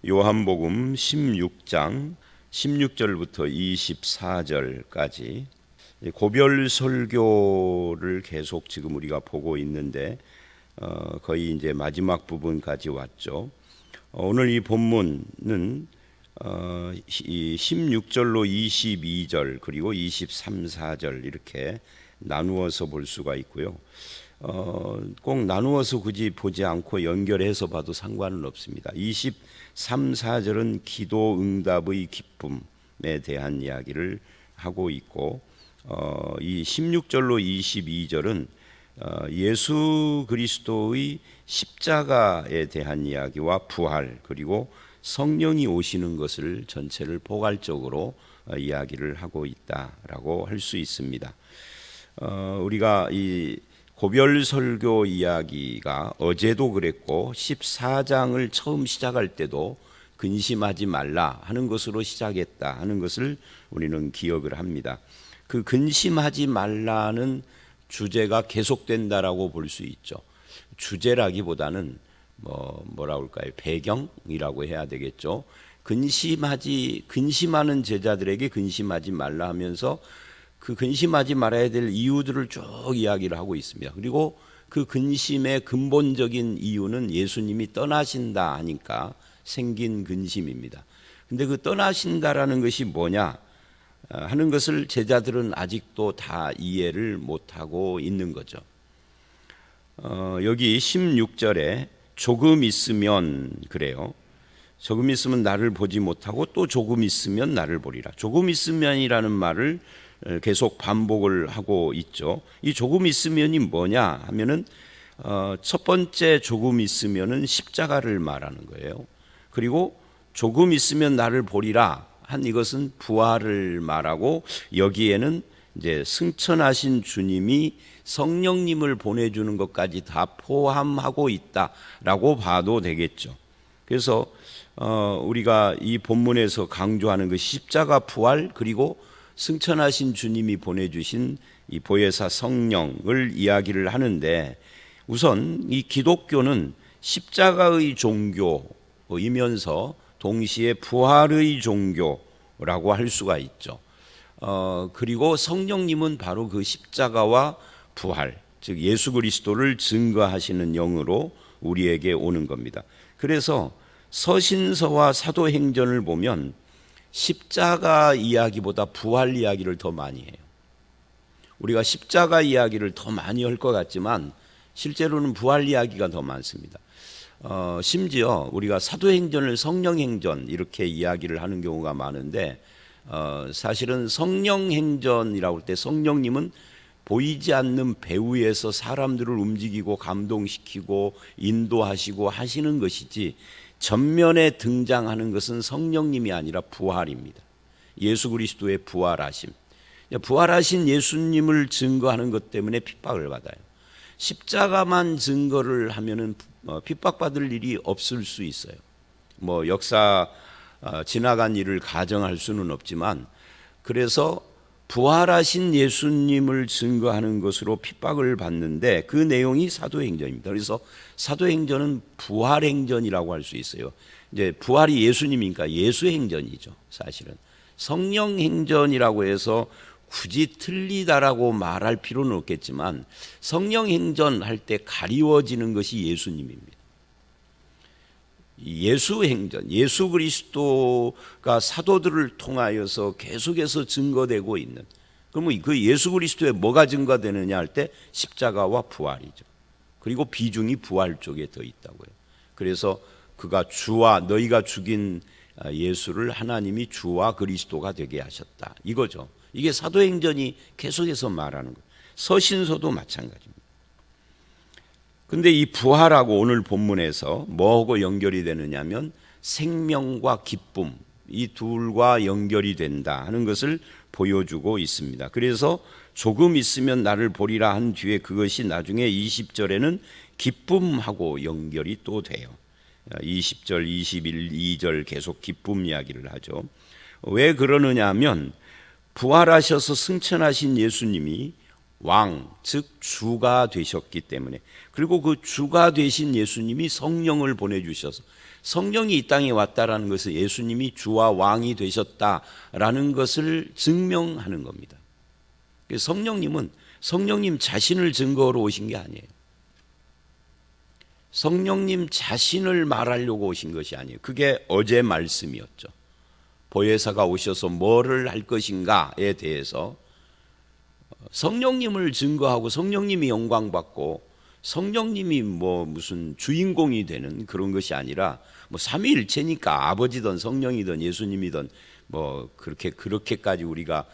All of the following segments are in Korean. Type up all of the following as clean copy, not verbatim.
요한복음 16장 16절부터 24절까지 고별 설교를 계속 지금 우리가 보고 있는데 거의 이제 마지막 부분까지 왔죠. 오늘 이 본문은 16절로 22절 그리고 23, 4절 이렇게 나누어서 볼 수가 있고요. 꼭 나누어서 굳이 보지 않고 연결해서 봐도 상관은 없습니다. 23, 4절은 기도 응답의 기쁨에 대한 이야기를 하고 있고 이 16절로 22절은 예수 그리스도의 십자가에 대한 이야기와 부활 그리고 성령이 오시는 것을 전체를 포괄적으로 이야기를 하고 있다라고 할 수 있습니다. 우리가 이 고별 설교 이야기가 어제도 그랬고 14장을 처음 시작할 때도 근심하지 말라 하는 것으로 시작했다 하는 것을 우리는 기억을 합니다. 그 근심하지 말라는 주제가 계속된다라고 볼 수 있죠. 주제라기보다는 뭐라고 할까요? 배경이라고 해야 되겠죠. 근심하는 제자들에게 근심하지 말라 하면서 그 근심하지 말아야 될 이유들을 쭉 이야기를 하고 있습니다. 그리고 그 근심의 근본적인 이유는 예수님이 떠나신다 하니까 생긴 근심입니다. 근데 그 떠나신다라는 것이 뭐냐 하는 것을 제자들은 아직도 다 이해를 못하고 있는 거죠. 여기 16절에 조금 있으면 그래요. 조금 있으면 나를 보지 못하고 또 조금 있으면 나를 보리라. 조금 있으면이라는 말을 계속 반복을 하고 있죠. 이 조금 있으면이 뭐냐 하면은 첫 번째 조금 있으면은 십자가를 말하는 거예요. 그리고 조금 있으면 나를 보리라 한 이것은 부활을 말하고 여기에는 이제 승천하신 주님이 성령님을 보내주는 것까지 다 포함하고 있다라고 봐도 되겠죠. 그래서 우리가 이 본문에서 강조하는 그 십자가 부활 그리고 승천하신 주님이 보내주신 이 보혜사 성령을 이야기를 하는데 우선 이 기독교는 십자가의 종교이면서 동시에 부활의 종교라고 할 수가 있죠. 그리고 성령님은 바로 그 십자가와 부활, 즉 예수 그리스도를 증거하시는 영으로 우리에게 오는 겁니다. 그래서 서신서와 사도행전을 보면 십자가 이야기보다 부활 이야기를 더 많이 해요. 우리가 십자가 이야기를 더 많이 할 것 같지만 실제로는 부활 이야기가 더 많습니다. 심지어 우리가 사도행전을 성령행전 이렇게 이야기를 하는 경우가 많은데 사실은 성령행전이라고 할 때 성령님은 보이지 않는 배후에서 사람들을 움직이고 감동시키고 인도하시고 하시는 것이지 전면에 등장하는 것은 성령님이 아니라 부활입니다. 예수 그리스도의 부활하심. 부활하신 예수님을 증거하는 것 때문에 핍박을 받아요. 십자가만 증거를 하면은 핍박받을 일이 없을 수 있어요. 역사 지나간 일을 가정할 수는 없지만 그래서 부활하신 예수님을 증거하는 것으로 핍박을 받는데 그 내용이 사도행전입니다. 그래서 사도행전은 부활행전이라고 할 수 있어요. 이제 부활이 예수님이니까 예수행전이죠. 사실은 성령행전이라고 해서 굳이 틀리다라고 말할 필요는 없겠지만 성령행전 할 때 가리워지는 것이 예수님입니다. 예수행전, 예수 그리스도가 사도들을 통하여서 계속해서 증거되고 있는 그러면 그 예수 그리스도에 뭐가 증거되느냐 할 때 십자가와 부활이죠. 그리고 비중이 부활 쪽에 더 있다고요. 그래서 그가 주와 너희가 죽인 예수를 하나님이 주와 그리스도가 되게 하셨다 이거죠. 이게 사도행전이 계속해서 말하는 거예요. 서신서도 마찬가지입니다. 근데 이 부활하고 오늘 본문에서 뭐하고 연결이 되느냐면 생명과 기쁨 이 둘과 연결이 된다 하는 것을 보여주고 있습니다. 그래서 조금 있으면 나를 보리라 한 뒤에 그것이 나중에 20절에는 기쁨하고 연결이 또 돼요. 20절, 21, 2절 계속 기쁨 이야기를 하죠. 왜 그러느냐 하면 부활하셔서 승천하신 예수님이 왕, 즉 주가 되셨기 때문에, 그리고 그 주가 되신 예수님이 성령을 보내주셔서 성령이 이 땅에 왔다라는 것은 예수님이 주와 왕이 되셨다라는 것을 증명하는 겁니다. 성령님은 성령님 자신을 증거로 오신 게 아니에요. 성령님 자신을 말하려고 오신 것이 아니에요. 그게 어제 말씀이었죠. 보혜사가 오셔서 뭐를 할 것인가에 대해서 성령님을 증거하고 성령님이 영광받고 성령님이 뭐 무슨 주인공이 되는 그런 것이 아니라 뭐 삼위일체니까 아버지든 성령이든 예수님이든 뭐 그렇게까지 우리가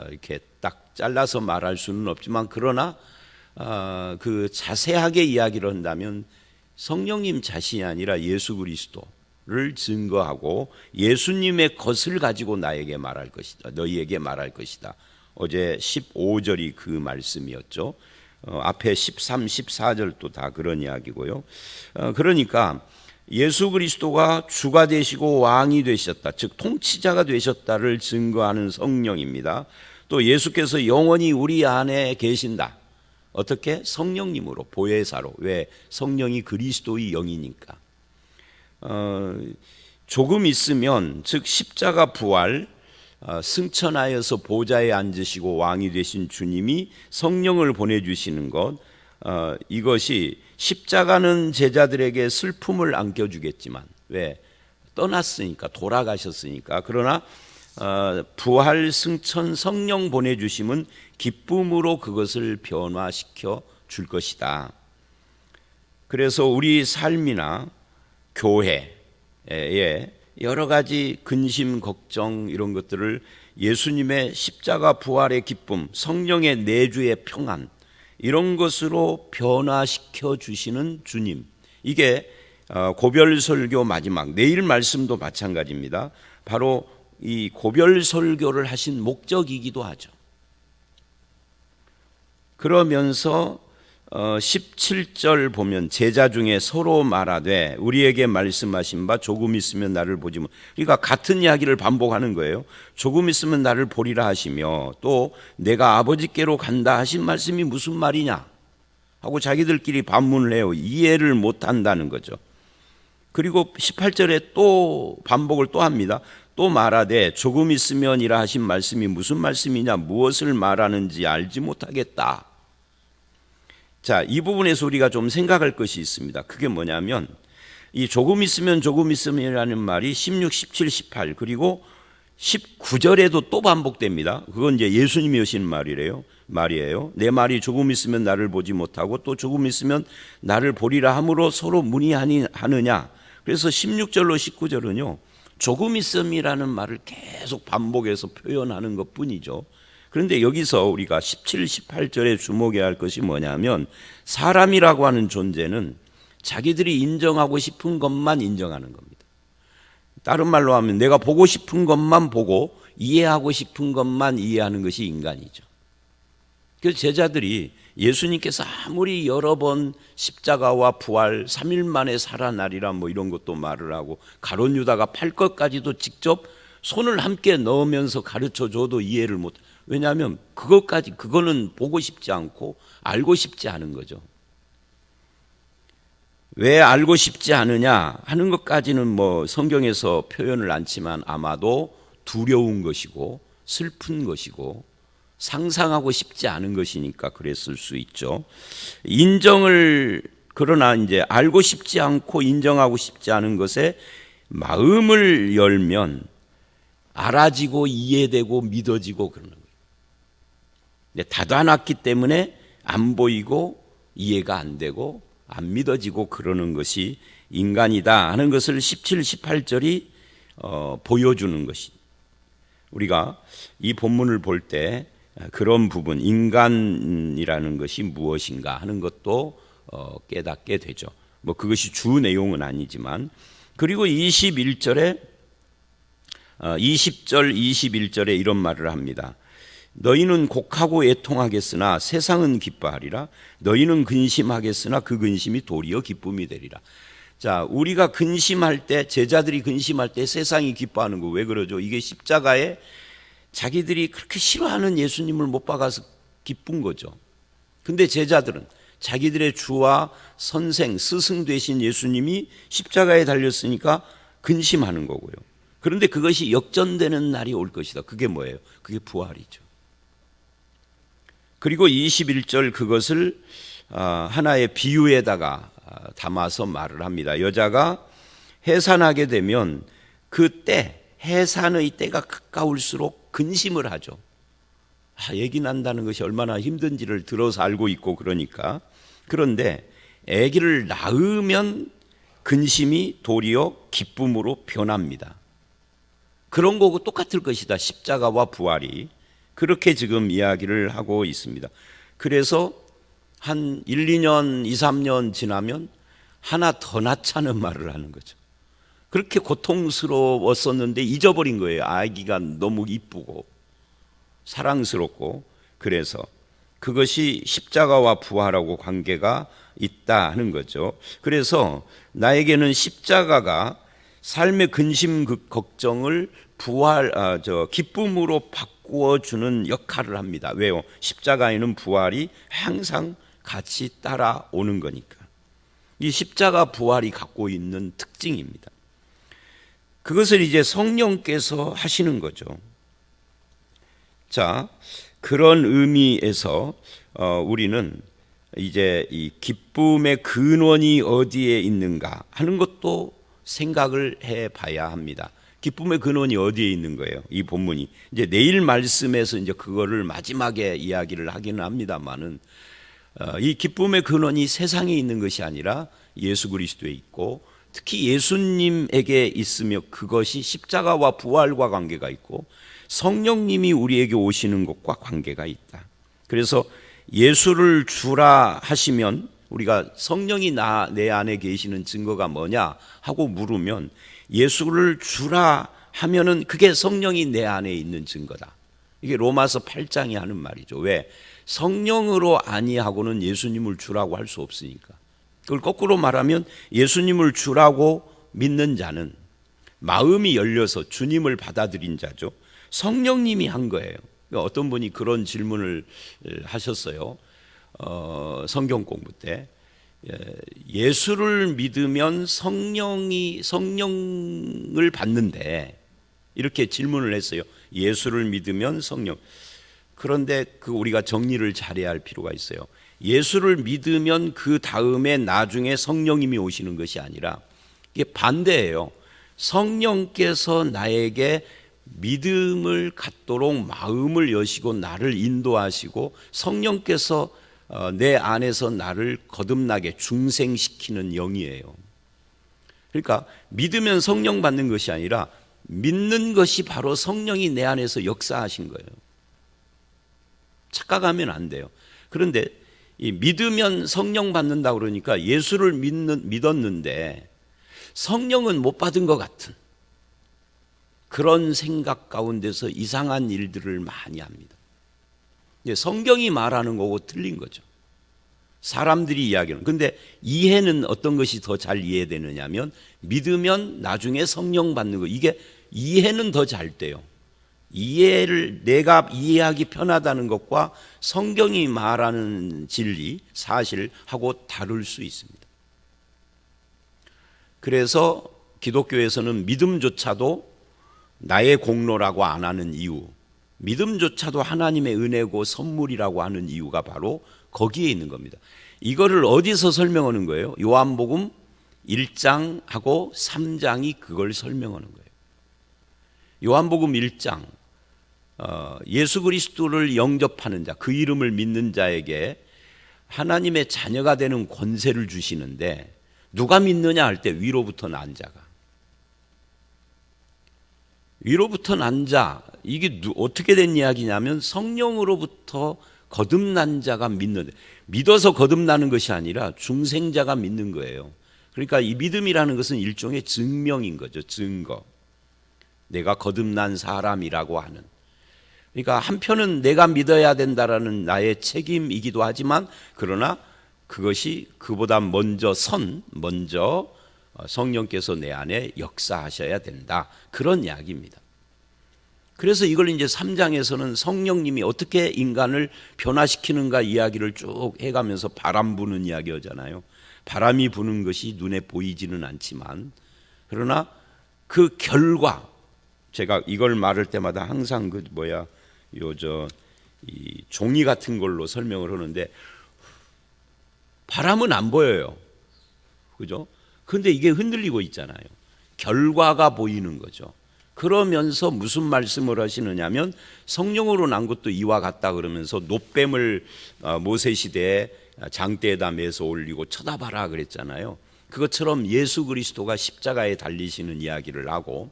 이렇게 딱 잘라서 말할 수는 없지만, 그러나 그 자세하게 이야기를 한다면 성령님 자신이 아니라 예수 그리스도를 증거하고 예수님의 것을 가지고 나에게 말할 것이다, 너희에게 말할 것이다. 어제 15절이 그 말씀이었죠. 앞에 13, 14절도 다 그런 이야기고요. 그러니까 예수 그리스도가 주가 되시고 왕이 되셨다, 즉 통치자가 되셨다를 증거하는 성령입니다. 또 예수께서 영원히 우리 안에 계신다. 어떻게? 성령님으로, 보혜사로. 왜? 성령이 그리스도의 영이니까. 조금 있으면, 즉 십자가 부활, 승천하여서 보좌에 앉으시고 왕이 되신 주님이 성령을 보내주시는 것, 이것이 십자가는 제자들에게 슬픔을 안겨주겠지만, 왜? 떠났으니까, 돌아가셨으니까. 그러나 부활, 승천, 성령 보내주심은 기쁨으로 그것을 변화시켜 줄 것이다. 그래서 우리 삶이나 교회에 여러 가지 근심, 걱정 이런 것들을 예수님의 십자가 부활의 기쁨, 성령의 내주의 평안, 이런 것으로 변화시켜 주시는 주님, 이게 고별설교 마지막, 내일 말씀도 마찬가지입니다. 바로 이 고별설교를 하신 목적이기도 하죠. 그러면서 17절 보면 제자 중에 서로 말하되 우리에게 말씀하신 바 조금 있으면 나를 보지 못. 그러니까 같은 이야기를 반복하는 거예요. 조금 있으면 나를 보리라 하시며, 또 내가 아버지께로 간다 하신 말씀이 무슨 말이냐 하고 자기들끼리 반문을 해요. 이해를 못한다는 거죠. 그리고 18절에 또 반복을 또 합니다. 또 말하되 조금 있으면이라 하신 말씀이 무슨 말씀이냐, 무엇을 말하는지 알지 못하겠다. 자, 이 부분에서 우리가 좀 생각할 것이 있습니다. 그게 뭐냐면, 이 조금 있으면이라는 말이 16, 17, 18 그리고 19절에도 또 반복됩니다. 그건 이제 예수님이 하시는 말이에요. 내 말이 조금 있으면 나를 보지 못하고 또 조금 있으면 나를 보리라 함으로 서로 문의하느냐. 그래서 16절로 19절은요, 조금 있음이라는 말을 계속 반복해서 표현하는 것뿐이죠. 그런데 여기서 우리가 17, 18절에 주목해야 할 것이 뭐냐면, 사람이라고 하는 존재는 자기들이 인정하고 싶은 것만 인정하는 겁니다. 다른 말로 하면 내가 보고 싶은 것만 보고 이해하고 싶은 것만 이해하는 것이 인간이죠. 그래서 제자들이 예수님께서 아무리 여러 번 십자가와 부활 3일 만에 살아나리라 뭐 이런 것도 말을 하고, 가룟 유다가 팔 것까지도 직접 손을 함께 넣으면서 가르쳐줘도 이해를 못. 왜냐하면 그거는 보고 싶지 않고 알고 싶지 않은 거죠. 왜 알고 싶지 않으냐 하는 것까지는 뭐 성경에서 표현을 않지만 아마도 두려운 것이고 슬픈 것이고 상상하고 싶지 않은 것이니까 그랬을 수 있죠. 그러나 이제 알고 싶지 않고 인정하고 싶지 않은 것에 마음을 열면 알아지고 이해되고 믿어지고 그러는 거예요. 근데 닫아놨기 때문에 안 보이고 이해가 안 되고 안 믿어지고 그러는 것이 인간이다 하는 것을 17, 18절이 보여주는 것이, 우리가 이 본문을 볼 때 그런 부분, 인간이라는 것이 무엇인가 하는 것도 깨닫게 되죠. 뭐 그것이 주 내용은 아니지만. 그리고 20절, 21절에 이런 말을 합니다. 너희는 곡하고 애통하겠으나 세상은 기뻐하리라. 너희는 근심하겠으나 그 근심이 도리어 기쁨이 되리라. 자, 우리가 근심할 때, 제자들이 근심할 때 세상이 기뻐하는 거 왜 그러죠? 이게 십자가에 자기들이 그렇게 싫어하는 예수님을 못 박아서 기쁜 거죠. 근데 제자들은 자기들의 주와 선생, 스승 되신 예수님이 십자가에 달렸으니까 근심하는 거고요. 그런데 그것이 역전되는 날이 올 것이다. 그게 뭐예요? 그게 부활이죠. 그리고 21절 그것을 하나의 비유에다가 담아서 말을 합니다. 여자가 해산하게 되면 그 때, 해산의 때가 가까울수록 근심을 하죠. 아기 난다는 것이 얼마나 힘든지를 들어서 알고 있고 그러니까. 그런데 아기를 낳으면 근심이 도리어 기쁨으로 변합니다. 그런 거고 똑같을 것이다. 십자가와 부활이. 그렇게 지금 이야기를 하고 있습니다. 그래서 한 1, 2년, 2, 3년 지나면 하나 더 낳자는 말을 하는 거죠. 그렇게 고통스러웠었는데 잊어버린 거예요. 아기가 너무 이쁘고 사랑스럽고. 그래서 그것이 십자가와 부활하고 관계가 있다 하는 거죠. 그래서 나에게는 십자가가 삶의 근심 걱정을 기쁨으로 바꾸어 주는 역할을 합니다. 왜요? 십자가에는 부활이 항상 같이 따라오는 거니까. 이 십자가 부활이 갖고 있는 특징입니다. 그것을 이제 성령께서 하시는 거죠. 자, 그런 의미에서 우리는 이제 이 기쁨의 근원이 어디에 있는가 하는 것도 생각을 해봐야 합니다. 기쁨의 근원이 어디에 있는 거예요? 이 본문이 이제 내일 말씀에서 이제 그거를 마지막에 이야기를 하기는 합니다만은 이 기쁨의 근원이 세상에 있는 것이 아니라 예수 그리스도에 있고 특히 예수님에게 있으며 그것이 십자가와 부활과 관계가 있고 성령님이 우리에게 오시는 것과 관계가 있다. 그래서 예수를 주라 하시면 우리가 성령이 내 안에 계시는 증거가 뭐냐 하고 물으면 예수를 주라 하면은 그게 성령이 내 안에 있는 증거다. 이게 로마서 8장이 하는 말이죠. 왜? 성령으로 아니하고는 예수님을 주라고 할 수 없으니까. 그걸 거꾸로 말하면 예수님을 주라고 믿는 자는 마음이 열려서 주님을 받아들인 자죠. 성령님이 한 거예요. 어떤 분이 그런 질문을 하셨어요. 성경 공부 때 예수를 믿으면 성령을 받는데 이렇게 질문을 했어요. 예수를 믿으면 성령. 그런데 우리가 정리를 잘해야 할 필요가 있어요. 예수를 믿으면 그 다음에 나중에 성령님이 오시는 것이 아니라 이게 반대예요. 성령께서 나에게 믿음을 갖도록 마음을 여시고 나를 인도하시고 성령께서 내 안에서 나를 거듭나게 중생시키는 영이에요. 그러니까 믿으면 성령 받는 것이 아니라 믿는 것이 바로 성령이 내 안에서 역사하신 거예요. 착각하면 안 돼요. 그런데 이 믿으면 성령 받는다 그러니까 예수를 믿었는데 성령은 못 받은 것 같은 그런 생각 가운데서 이상한 일들을 많이 합니다. 성경이 말하는 거고 틀린 거죠. 사람들이 이야기하는. 근데 이해는 어떤 것이 더 잘 이해되느냐면 믿으면 나중에 성령 받는 거. 이게 이해는 더 잘 돼요. 이해를 내가 이해하기 편하다는 것과 성경이 말하는 진리, 사실하고 다를 수 있습니다. 그래서 기독교에서는 믿음조차도 나의 공로라고 안 하는 이유, 믿음조차도 하나님의 은혜고 선물이라고 하는 이유가 바로 거기에 있는 겁니다. 이거를 어디서 설명하는 거예요? 요한복음 1장하고 3장이 그걸 설명하는 거예요. 요한복음 1장 예수 그리스도를 영접하는 자, 그 이름을 믿는 자에게 하나님의 자녀가 되는 권세를 주시는데 누가 믿느냐 할 때 위로부터 난 자가. 위로부터 난 자, 이게 어떻게 된 이야기냐면 성령으로부터 거듭난 자가 믿는데, 믿어서 거듭나는 것이 아니라 중생자가 믿는 거예요. 그러니까 이 믿음이라는 것은 일종의 증명인 거죠. 증거. 내가 거듭난 사람이라고 하는. 그러니까 한편은 내가 믿어야 된다라는 나의 책임이기도 하지만 그러나 그것이 그보다 먼저 성령께서 내 안에 역사하셔야 된다. 그런 이야기입니다. 그래서 이걸 이제 3장에서는 성령님이 어떻게 인간을 변화시키는가 이야기를 쭉 해가면서 바람 부는 이야기 하잖아요. 바람이 부는 것이 눈에 보이지는 않지만, 그러나 그 결과, 제가 이걸 말할 때마다 항상 이 종이 같은 걸로 설명을 하는데, 바람은 안 보여요. 그죠? 근데 이게 흔들리고 있잖아요. 결과가 보이는 거죠. 그러면서 무슨 말씀을 하시느냐면, 성령으로 난 것도 이와 같다 그러면서 놋뱀을 모세 시대에 장대에다 매서 올리고 쳐다봐라 그랬잖아요. 그것처럼 예수 그리스도가 십자가에 달리시는 이야기를 하고,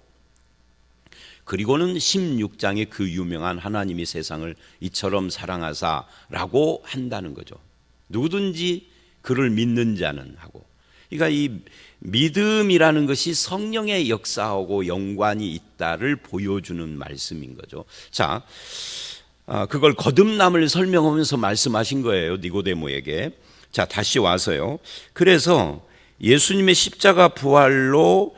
그리고는 16장에 그 유명한 하나님이 세상을 이처럼 사랑하사라고 한다는 거죠. 누구든지 그를 믿는 자는 하고. 그러니까 이 믿음이라는 것이 성령의 역사하고 연관이 있다를 보여주는 말씀인 거죠. 자, 그걸 거듭남을 설명하면서 말씀하신 거예요, 니고데모에게. 자, 다시 와서요. 그래서 예수님의 십자가 부활로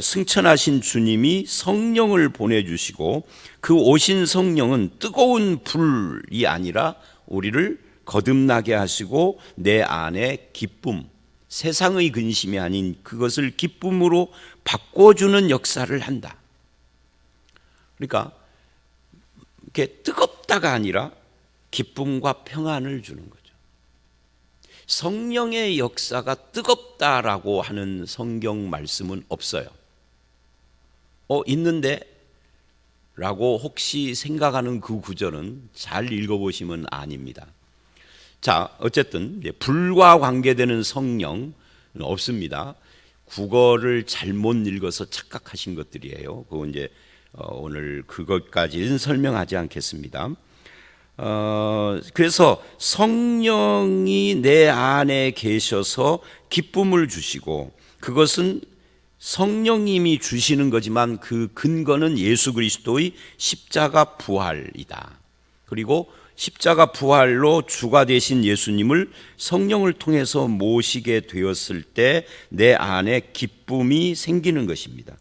승천하신 주님이 성령을 보내주시고, 그 오신 성령은 뜨거운 불이 아니라 우리를 거듭나게 하시고 내 안에 기쁨, 세상의 근심이 아닌 그것을 기쁨으로 바꿔주는 역사를 한다. 그러니까 이렇게 뜨겁다가 아니라 기쁨과 평안을 주는 거죠. 성령의 역사가 뜨겁다라고 하는 성경 말씀은 없어요. 있는데? 라고 혹시 생각하는 그 구절은 잘 읽어보시면 아닙니다. 자, 어쨌든 불과 관계되는 성령은 없습니다. 국어를 잘못 읽어서 착각하신 것들이에요. 그거 이제 오늘 그것까지는 설명하지 않겠습니다. 그래서 성령이 내 안에 계셔서 기쁨을 주시고, 그것은 성령님이 주시는 거지만 그 근거는 예수 그리스도의 십자가 부활이다. 그리고 십자가 부활로 주가 되신 예수님을 성령을 통해서 모시게 되었을 때 내 안에 기쁨이 생기는 것입니다.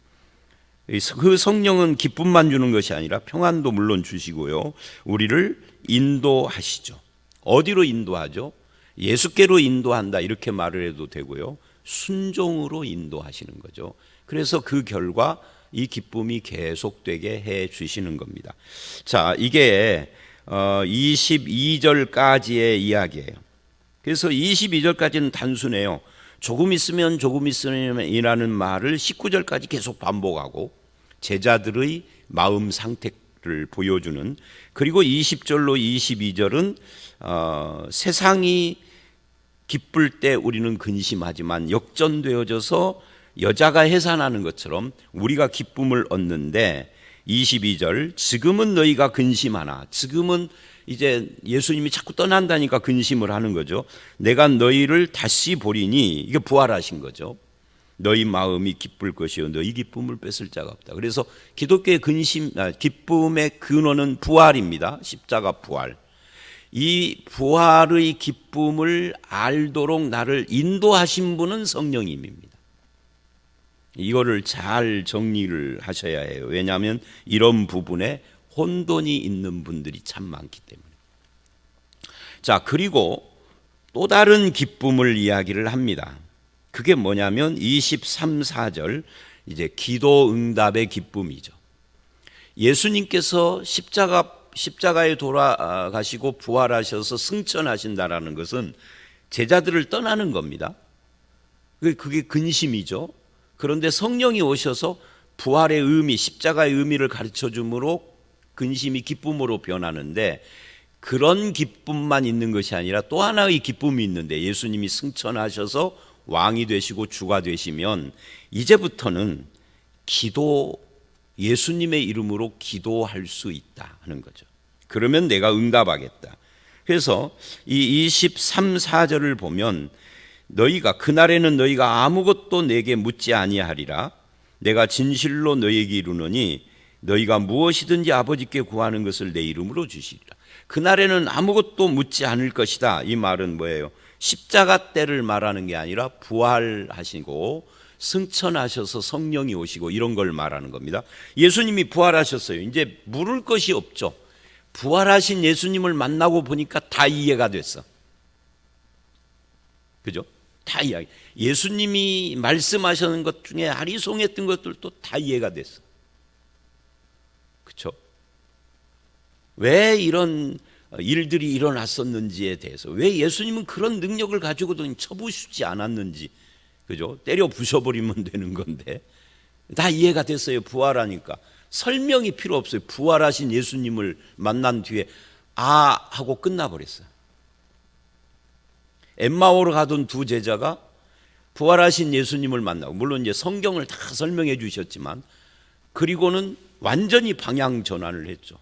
그 성령은 기쁨만 주는 것이 아니라 평안도 물론 주시고요, 우리를 인도하시죠. 어디로 인도하죠? 예수께로 인도한다 이렇게 말을 해도 되고요, 순종으로 인도하시는 거죠. 그래서 그 결과 이 기쁨이 계속되게 해 주시는 겁니다. 자, 이게 22절까지의 이야기예요. 그래서 22절까지는 단순해요. 조금 있으면 이라는 말을 19절까지 계속 반복하고 제자들의 마음 상태를 보여주는, 그리고 20절로 22절은 세상이 기쁠 때 우리는 근심하지만 역전되어져서 여자가 해산하는 것처럼 우리가 기쁨을 얻는데, 22절 지금은 너희가 근심하나, 지금은 이제 예수님이 자꾸 떠난다니까 근심을 하는 거죠. 내가 너희를 다시 보리니, 이게 부활하신 거죠. 너희 마음이 기쁠 것이요 너희 기쁨을 뺏을 자가 없다. 그래서 기독교의 기쁨의 근원은 부활입니다. 십자가 부활. 이 부활의 기쁨을 알도록 나를 인도하신 분은 성령님입니다. 이거를 잘 정리를 하셔야 해요. 왜냐하면 이런 부분에 혼돈이 있는 분들이 참 많기 때문에. 자, 그리고 또 다른 기쁨을 이야기를 합니다. 그게 뭐냐면 23, 4절 이제 기도 응답의 기쁨이죠. 예수님께서 십자가에 돌아가시고 부활하셔서 승천하신다라는 것은 제자들을 떠나는 겁니다. 그게 근심이죠. 그런데 성령이 오셔서 부활의 의미, 십자가의 의미를 가르쳐 주므로 근심이 기쁨으로 변하는데, 그런 기쁨만 있는 것이 아니라 또 하나의 기쁨이 있는데, 예수님이 승천하셔서 왕이 되시고 주가 되시면 이제부터는 예수님의 이름으로 기도할 수 있다 하는 거죠. 그러면 내가 응답하겠다. 그래서 이 23, 4절을 보면 그날에는 너희가 아무것도 내게 묻지 아니하리라. 내가 진실로 너희에게 이르노니 너희가 무엇이든지 아버지께 구하는 것을 내 이름으로 주시리라. 그날에는 아무것도 묻지 않을 것이다. 이 말은 뭐예요? 십자가 때를 말하는 게 아니라 부활하시고 승천하셔서 성령이 오시고 이런 걸 말하는 겁니다. 예수님이 부활하셨어요. 이제 물을 것이 없죠. 부활하신 예수님을 만나고 보니까 다 이해가 됐어. 그죠? 다 이야기. 예수님이 말씀하시는 것 중에 아리송했던 것들도 다 이해가 됐어. 그렇죠? 왜 이런 일들이 일어났었는지에 대해서, 왜 예수님은 그런 능력을 가지고도 쳐부수지 않았는지, 그죠? 때려 부셔버리면 되는 건데 다 이해가 됐어요. 부활하니까 설명이 필요 없어요. 부활하신 예수님을 만난 뒤에 아 하고 끝나버렸어요. 엠마오로 가던 두 제자가 부활하신 예수님을 만나고, 물론 이제 성경을 다 설명해 주셨지만, 그리고는 완전히 방향 전환을 했죠.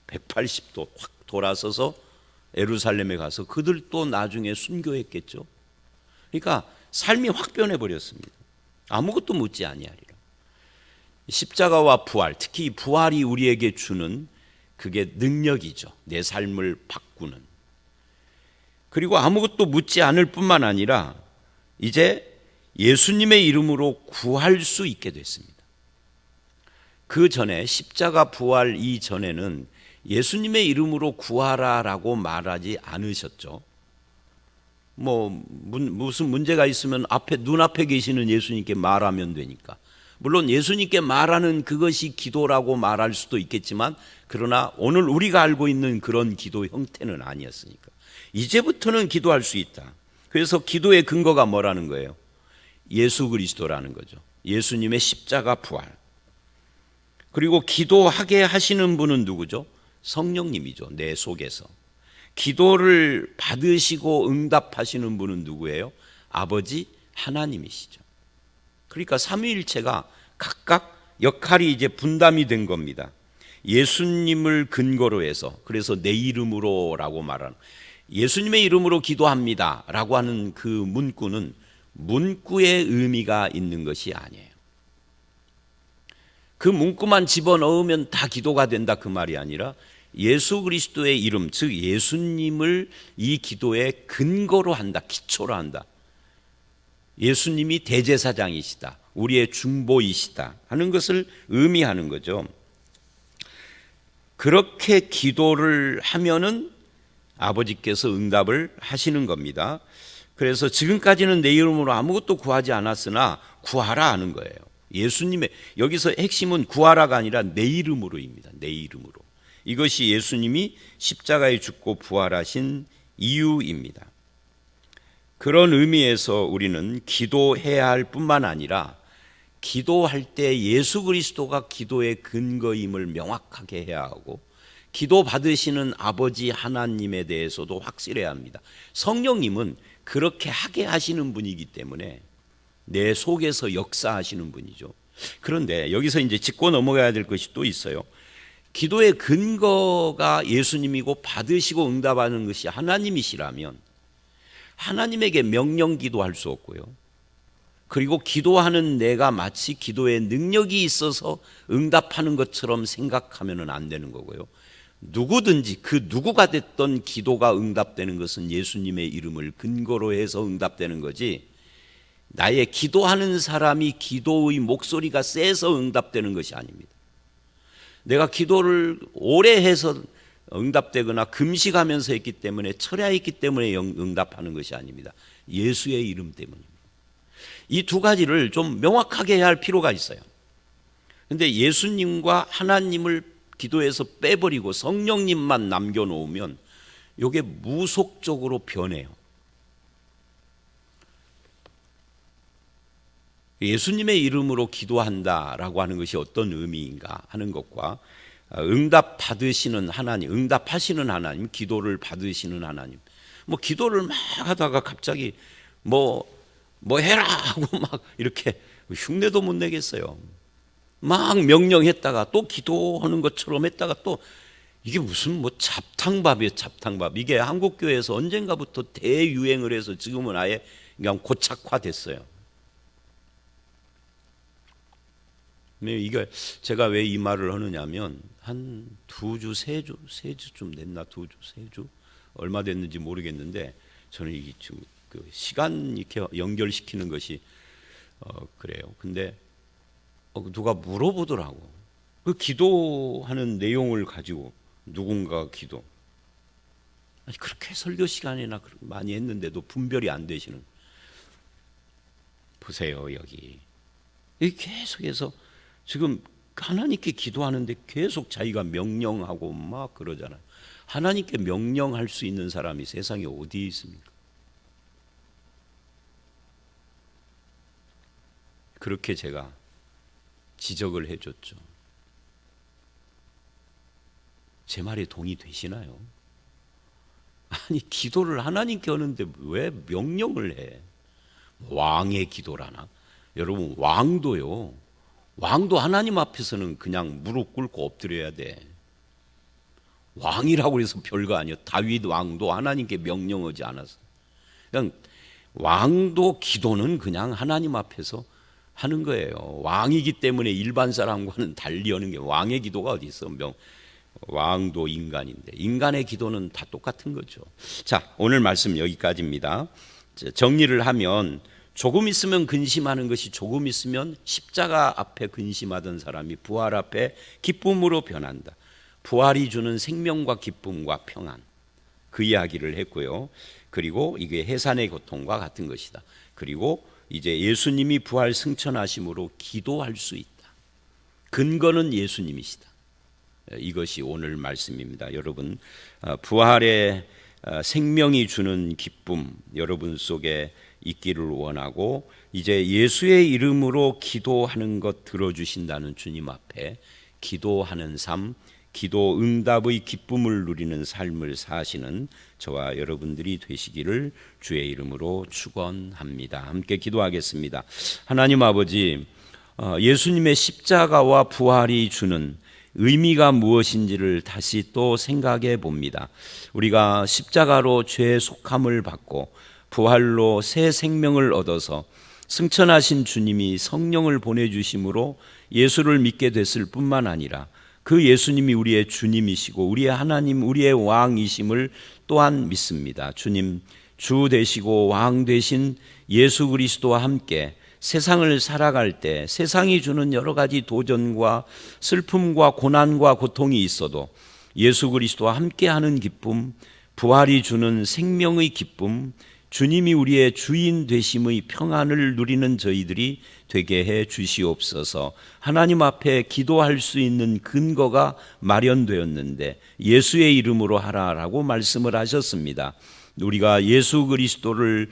180도 확 돌아서서 예루살렘에 가서 그들 또 나중에 순교했겠죠. 그러니까 삶이 확 변해버렸습니다. 아무것도 묻지 아니하리라. 십자가와 부활, 특히 부활이 우리에게 주는 그게 능력이죠. 내 삶을 바꾸는. 그리고 아무것도 묻지 않을 뿐만 아니라 이제 예수님의 이름으로 구할 수 있게 됐습니다. 그 전에 십자가 부활 이전에는 예수님의 이름으로 구하라라고 말하지 않으셨죠. 무슨 문제가 있으면 눈앞에 계시는 예수님께 말하면 되니까. 물론 예수님께 말하는 그것이 기도라고 말할 수도 있겠지만, 그러나 오늘 우리가 알고 있는 그런 기도 형태는 아니었으니까 이제부터는 기도할 수 있다. 그래서 기도의 근거가 뭐라는 거예요? 예수 그리스도라는 거죠. 예수님의 십자가 부활. 그리고 기도하게 하시는 분은 누구죠? 성령님이죠. 내 속에서. 기도를 받으시고 응답하시는 분은 누구예요? 아버지 하나님이시죠. 그러니까 삼위일체가 각각 역할이 이제 분담이 된 겁니다. 예수님을 근거로 해서, 그래서 내 이름으로라고 말하는, 예수님의 이름으로 기도합니다 라고 하는 그 문구는 문구의 의미가 있는 것이 아니에요. 그 문구만 집어넣으면 다 기도가 된다 그 말이 아니라, 예수 그리스도의 이름, 즉 예수님을 이 기도의 근거로 한다, 기초로 한다. 예수님이 대제사장이시다, 우리의 중보이시다 하는 것을 의미하는 거죠. 그렇게 기도를 하면은 아버지께서 응답을 하시는 겁니다. 그래서 지금까지는 내 이름으로 아무것도 구하지 않았으나 구하라 하는 거예요. 예수님의, 여기서 핵심은 구하라가 아니라 내 이름으로입니다. 내 이름으로. 이것이 예수님이 십자가에 죽고 부활하신 이유입니다. 그런 의미에서 우리는 기도해야 할 뿐만 아니라 기도할 때 예수 그리스도가 기도의 근거임을 명확하게 해야 하고, 기도 받으시는 아버지 하나님에 대해서도 확실해야 합니다. 성령님은 그렇게 하게 하시는 분이기 때문에 내 속에서 역사하시는 분이죠. 그런데 여기서 이제 짚고 넘어가야 될 것이 또 있어요. 기도의 근거가 예수님이고 받으시고 응답하는 것이 하나님이시라면 하나님에게 명령 기도할 수 없고요. 그리고 기도하는 내가 마치 기도에 능력이 있어서 응답하는 것처럼 생각하면 안 되는 거고요. 누구든지 그 누구가 됐던 기도가 응답되는 것은 예수님의 이름을 근거로 해서 응답되는 거지, 나의 기도하는 사람이 기도의 목소리가 세서 응답되는 것이 아닙니다. 내가 기도를 오래 해서 응답되거나 금식하면서 했기 때문에, 철야했기 때문에 응답하는 것이 아닙니다. 예수의 이름 때문입니다. 이 두 가지를 좀 명확하게 해야 할 필요가 있어요. 그런데 예수님과 하나님을 기도에서 빼버리고 성령님만 남겨놓으면 이게 무속적으로 변해요. 예수님의 이름으로 기도한다라고 하는 것이 어떤 의미인가 하는 것과, 응답 받으시는 하나님, 응답하시는 하나님, 기도를 받으시는 하나님. 기도를 막 하다가 갑자기 뭐 해라 하고 막 이렇게 흉내도 못 내겠어요. 막 명령했다가 또 기도하는 것처럼 했다가 또, 이게 무슨 잡탕밥이에요, 잡탕밥. 이게 한국 교회에서 언젠가부터 대유행을 해서 지금은 아예 그냥 고착화됐어요. 이게 제가 왜 이 말을 하느냐면, 한 2주, 3주쯤 됐나, 2주, 3주 얼마 됐는지 모르겠는데, 저는 이게 지금 그 시간 이렇게 연결시키는 것이 그래요. 근데 누가 물어보더라고. 그 기도하는 내용을 가지고 누군가 기도. 아니, 그렇게 설교 시간이나 많이 했는데도 분별이 안 되시는. 보세요, 여기 계속해서 지금 하나님께 기도하는데 계속 자기가 명령하고 막 그러잖아요. 하나님께 명령할 수 있는 사람이 세상에 어디 있습니까? 그렇게 제가 지적을 해줬죠. 제 말에 동의되시나요? 아니, 기도를 하나님께 하는데 왜 명령을 해? 왕의 기도라나? 여러분, 왕도 하나님 앞에서는 그냥 무릎 꿇고 엎드려야 돼. 왕이라고 해서 별거 아니에요. 다윗 왕도 하나님께 명령하지 않았어. 그냥 왕도 기도는 그냥 하나님 앞에서 하는 거예요. 왕이기 때문에 일반 사람과는 달리 하는 게, 왕의 기도가 어디 있어? 왕도 인간인데 인간의 기도는 다 똑같은 거죠. 자, 오늘 말씀 여기까지입니다. 정리를 하면 조금 있으면 근심하는 것이 조금 있으면 십자가 앞에 근심하던 사람이 부활 앞에 기쁨으로 변한다. 부활이 주는 생명과 기쁨과 평안, 그 이야기를 했고요. 그리고 이게 해산의 고통과 같은 것이다. 그리고 이제 예수님이 부활 승천하심으로 기도할 수 있다. 근거는 예수님이시다. 이것이 오늘 말씀입니다. 여러분, 부활의 생명이 주는 기쁨 여러분 속에 있기를 원하고, 이제 예수의 이름으로 기도하는 것 들어주신다는 주님 앞에 기도하는 삶, 기도 응답의 기쁨을 누리는 삶을 사시는 저와 여러분들이 되시기를 주의 이름으로 축원합니다. 함께 기도하겠습니다. 하나님 아버지, 예수님의 십자가와 부활이 주는 의미가 무엇인지를 다시 또 생각해 봅니다. 우리가 십자가로 죄의 속함을 받고 부활로 새 생명을 얻어서 승천하신 주님이 성령을 보내주심으로 예수를 믿게 됐을 뿐만 아니라 그 예수님이 우리의 주님이시고 우리의 하나님, 우리의 왕이심을 또한 믿습니다. 주님, 주 되시고 왕 되신 예수 그리스도와 함께 세상을 살아갈 때 세상이 주는 여러 가지 도전과 슬픔과 고난과 고통이 있어도 예수 그리스도와 함께하는 기쁨, 부활이 주는 생명의 기쁨, 주님이 우리의 주인 되심의 평안을 누리는 저희들이 되게 해 주시옵소서. 하나님 앞에 기도할 수 있는 근거가 마련되었는데 예수의 이름으로 하라라고 말씀을 하셨습니다. 우리가 예수 그리스도를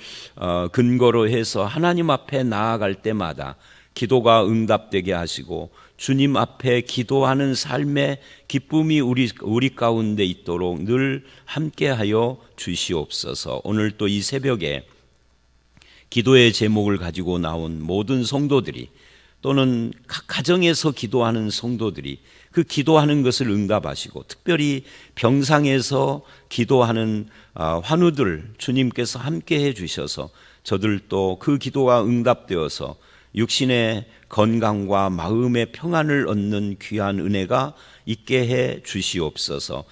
근거로 해서 하나님 앞에 나아갈 때마다 기도가 응답되게 하시고 주님 앞에 기도하는 삶의 기쁨이 우리 가운데 있도록 늘 함께하여 주시옵소서. 오늘 또 이 새벽에 기도의 제목을 가지고 나온 모든 성도들이, 또는 각 가정에서 기도하는 성도들이 그 기도하는 것을 응답하시고, 특별히 병상에서 기도하는 환우들 주님께서 함께해 주셔서 저들도 그 기도가 응답되어서 육신의 건강과 마음의 평안을 얻는 귀한 은혜가 있게 해 주시옵소서.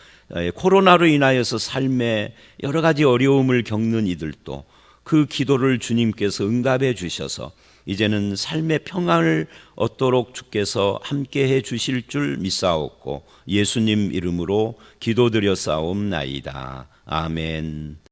코로나로 인하여서 삶에 여러 가지 어려움을 겪는 이들도 그 기도를 주님께서 응답해 주셔서 이제는 삶의 평안을 얻도록 주께서 함께해 주실 줄 믿사옵고 예수님 이름으로 기도드려 싸움나이다. 아멘.